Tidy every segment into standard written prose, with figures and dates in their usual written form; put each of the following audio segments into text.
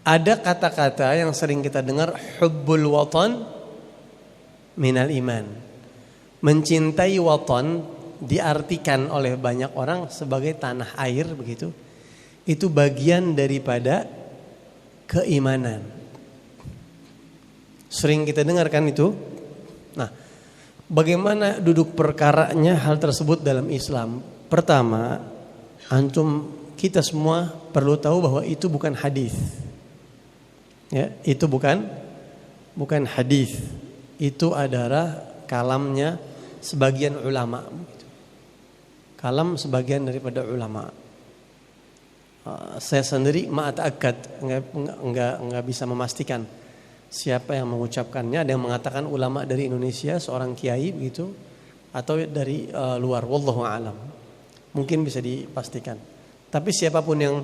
Ada kata-kata yang sering kita dengar, hubbul watan minal iman. Mencintai watan diartikan oleh banyak orang sebagai tanah air begitu. Itu bagian daripada keimanan. Sering kita dengarkan itu. Nah, bagaimana duduk perkaranya hal tersebut dalam Islam? Pertama, kita semua perlu tahu bahwa itu bukan hadis. Ya, itu bukan hadis. Itu adalah kalamnya sebagian ulama. Kalam sebagian daripada ulama. Saya sendiri ma'ata'akkad, enggak bisa memastikan siapa yang mengucapkannya. Ada yang mengatakan ulama dari Indonesia, seorang kiai begitu, atau dari luar. Wallahu a'lam. Mungkin bisa dipastikan. Tapi siapapun yang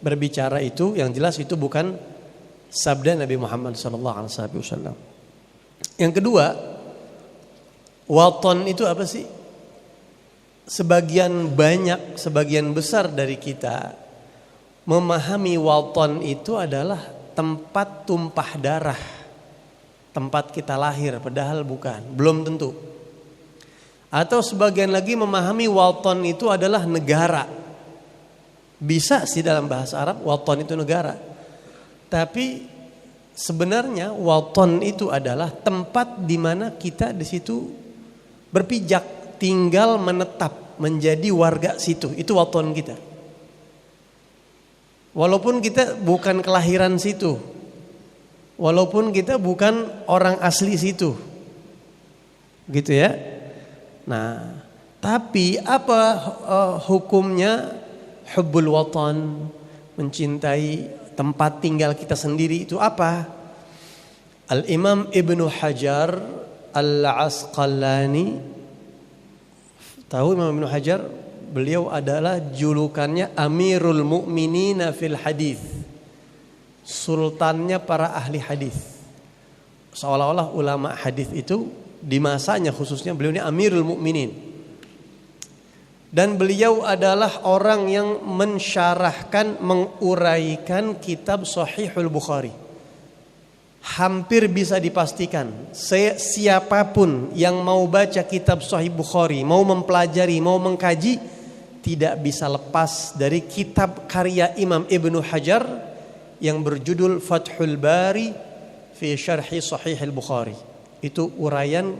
berbicara itu, yang jelas itu bukan sabda Nabi Muhammad SAW. Yang kedua, watan itu apa sih? Sebagian besar dari kita memahami watan itu adalah tempat tumpah darah, tempat kita lahir, padahal bukan, belum tentu. Atau sebagian lagi memahami watan itu adalah negara. Bisa sih dalam bahasa Arab watan itu negara. Tapi sebenarnya watan itu adalah tempat di mana kita di situ berpijak, tinggal menetap, menjadi warga situ. Itu watan kita. Walaupun kita bukan kelahiran situ, walaupun kita bukan orang asli situ, gitu ya. Nah, tapi apa hukumnya hubbul watan, mencintai tempat tinggal kita sendiri itu apa? Al-Imam Ibnu Hajar Al-Asqalani, tahu Imam Ibnu Hajar? Beliau adalah julukannya Amirul Mu'minina fil Hadis, sultannya para ahli hadis. Seolah-olah ulama hadis itu di masanya khususnya beliau ini Amirul Mu'minin. Dan beliau adalah orang yang mensyarahkan, menguraikan kitab Sahihul Bukhari. Hampir bisa dipastikan siapapun yang mau baca kitab Sahih Bukhari, mau mempelajari, mau mengkaji, tidak bisa lepas dari kitab karya Imam Ibnu Hajar yang berjudul Fathul Bari fi Syarhi Sahihul Bukhari. Itu uraian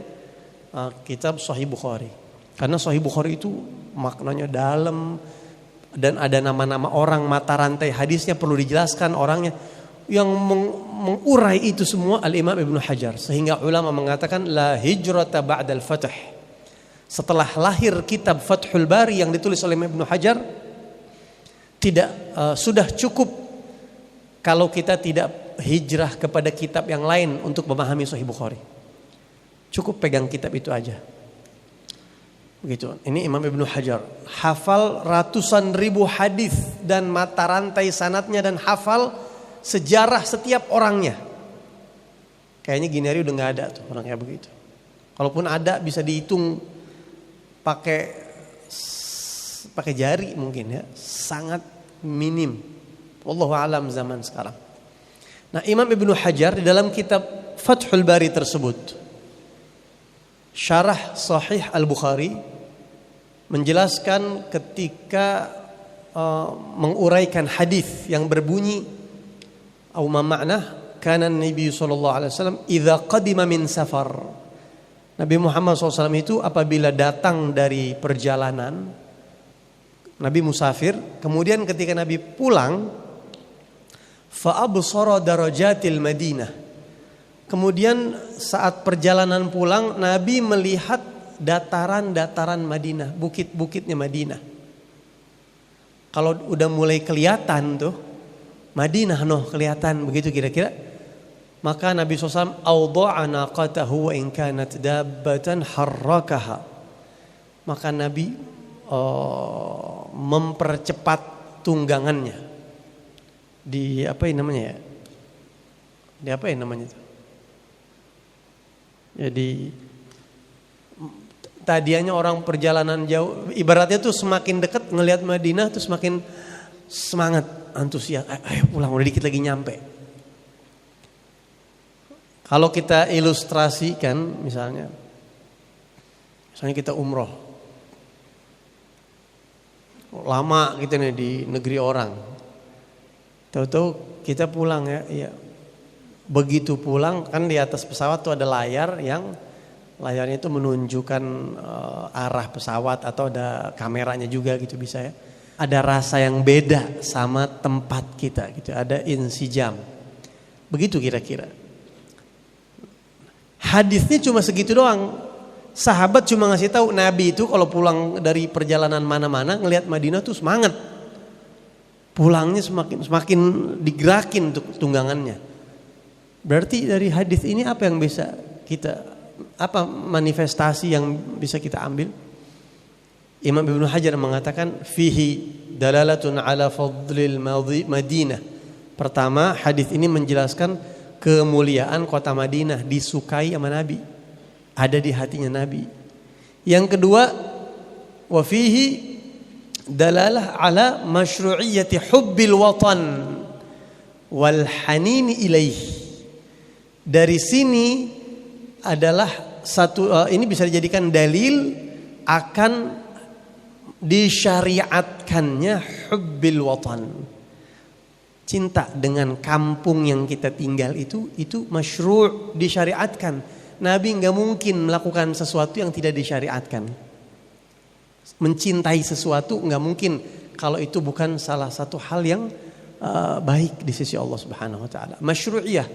kitab Sahih Bukhari. Karena Sahih Bukhari itu maknanya dalam dan ada nama-nama orang, mata rantai hadisnya perlu dijelaskan orangnya. Yang mengurai itu semua Al-Imam Ibnu Hajar. Sehingga ulama mengatakan la hijrata ba'dal fath. Setelah lahir kitab Fathul Bari yang ditulis oleh Ibnu Hajar, sudah cukup kalau kita tidak hijrah kepada kitab yang lain untuk memahami Sahih Bukhari. Cukup pegang kitab itu aja. Begitu. Ini Imam Ibnu Hajar hafal ratusan ribu hadis dan mata rantai sanadnya, dan hafal sejarah setiap orangnya. Kayaknya gini hari udah nggak ada tuh orang kayak begitu. Kalaupun ada bisa dihitung pakai jari mungkin ya, sangat minim. Wallahu a'lam zaman sekarang. Nah, Imam Ibnu Hajar di dalam kitab Fathul Bari tersebut, Syarah Sahih Al-Bukhari, menjelaskan ketika menguraikan hadis yang berbunyi au ma ma'na kana Nabi sallallahu alaihi wasallam idza qadima min safar. Nabi Muhammad SAW itu apabila datang dari perjalanan, Nabi musafir, kemudian ketika Nabi pulang, fa absara darajatil Madinah. Kemudian saat perjalanan pulang, Nabi melihat dataran-dataran Madinah, bukit-bukitnya Madinah. Kalau udah mulai kelihatan tuh Madinah kelihatan begitu kira-kira, maka Nabi SAW awda'a naqatahu wa in kanat dabbatan harrakaha. Maka Nabi mempercepat tunggangannya. Di apa namanya ya? Di apa namanya itu? Jadi tadinya orang perjalanan jauh, ibaratnya tuh semakin dekat ngelihat Madinah tuh semakin semangat, antusias. Ayo pulang, udah dikit lagi nyampe. Kalau kita ilustrasikan misalnya kita umroh, lama gitu nih di negeri orang, tahu-tahu kita pulang ya. Begitu pulang kan di atas pesawat tuh ada layar yang layarnya itu menunjukkan arah pesawat atau ada kameranya juga gitu bisa ya. Ada rasa yang beda sama tempat kita gitu, ada insijam. Begitu kira-kira. Hadisnya cuma segitu doang. Sahabat cuma ngasih tahu Nabi itu kalau pulang dari perjalanan mana-mana ngelihat Madinah tuh semangat. Pulangnya semakin digerakin untuk tunggangannya. Berarti dari hadis ini apa yang bisa kita, apa manifestasi yang bisa kita ambil? Imam Ibnu Hajar mengatakan fihi dalalatun ala fadlil Madinah. Pertama, hadis ini menjelaskan kemuliaan kota Madinah, disukai sama Nabi, ada di hatinya Nabi. Yang kedua, wa fihi dalalah ala masyru'iyyati hubbil watan wal hanini ilaih. Dari sini adalah satu, ini bisa dijadikan dalil akan disyariatkannya hubbil watan. Cinta dengan kampung yang kita tinggal itu masyru', disyariatkan. Nabi nggak mungkin melakukan sesuatu yang tidak disyariatkan. Mencintai sesuatu nggak mungkin kalau itu bukan salah satu hal yang baik di sisi Allah Subhanahu Wa Taala. Masyru'iyah,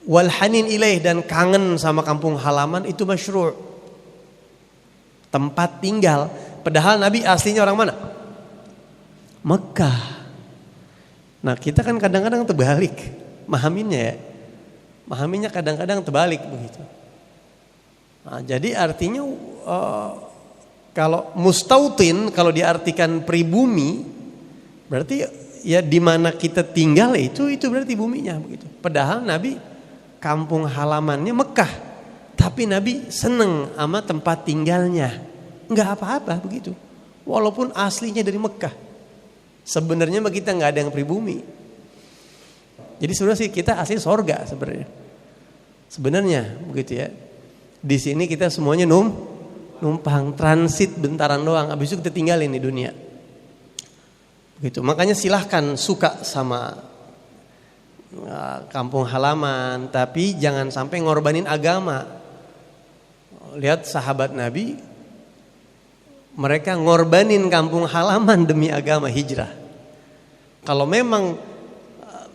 wal hanin ilaih, dan kangen sama kampung halaman itu masyru'. Tempat tinggal. Padahal Nabi aslinya orang mana? Mekah. Nah kita kan kadang-kadang terbalik mahaminnya ya. Mahaminnya kadang-kadang terbalik begitu. Nah, jadi artinya kalau mustautin, kalau diartikan pribumi, berarti ya di mana kita tinggal itu berarti buminya begitu. Padahal Nabi kampung halamannya Mekah, tapi Nabi seneng sama tempat tinggalnya. Enggak apa-apa begitu. Walaupun aslinya dari Mekah. Sebenarnya kita nggak ada yang pribumi. Jadi sebenarnya sih kita asli sorga sebenarnya. Sebenarnya begitu ya. Di sini kita semuanya numpang transit bentaran doang. Habis itu kita tinggalin di dunia. Begitu. Makanya silahkan suka sama kampung halaman, tapi jangan sampai ngorbanin agama. Lihat sahabat Nabi. Mereka ngorbanin kampung halaman demi agama, hijrah. Kalau memang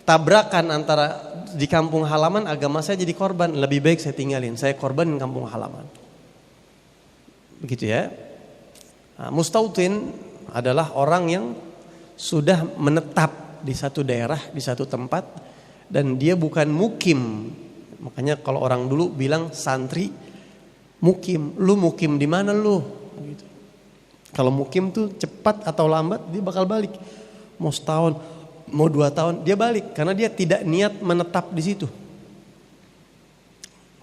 tabrakan antara di kampung halaman agama saya jadi korban, lebih baik saya tinggalin, saya korbanin kampung halaman. Begitu ya. Nah, mustautin adalah orang yang sudah menetap di satu daerah, di satu tempat, dan dia bukan mukim. Makanya kalau orang dulu bilang santri mukim, lu mukim di mana lu? Gitu. Kalau mukim tuh cepat atau lambat dia bakal balik. Mau setahun, mau 2 tahun dia balik karena dia tidak niat menetap di situ.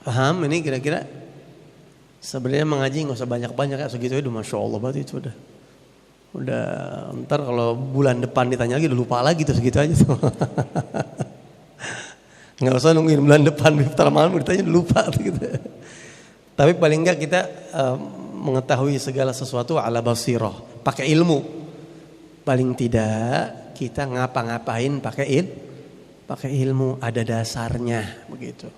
Paham ini kira-kira? Sebenarnya mengaji nggak usah banyak-banyak ya, segitu aja masya Allah banget itu udah ntar kalau bulan depan ditanya lagi udah lupa lagi tuh, segitu aja tuh. Nggak usah nungguin bulan depan iftar malam ditanya lupa gitu. Tapi paling enggak kita mengetahui segala sesuatu ala basirah, pakai ilmu. Paling tidak kita ngapa-ngapain pakai ilmu, ada dasarnya begitu.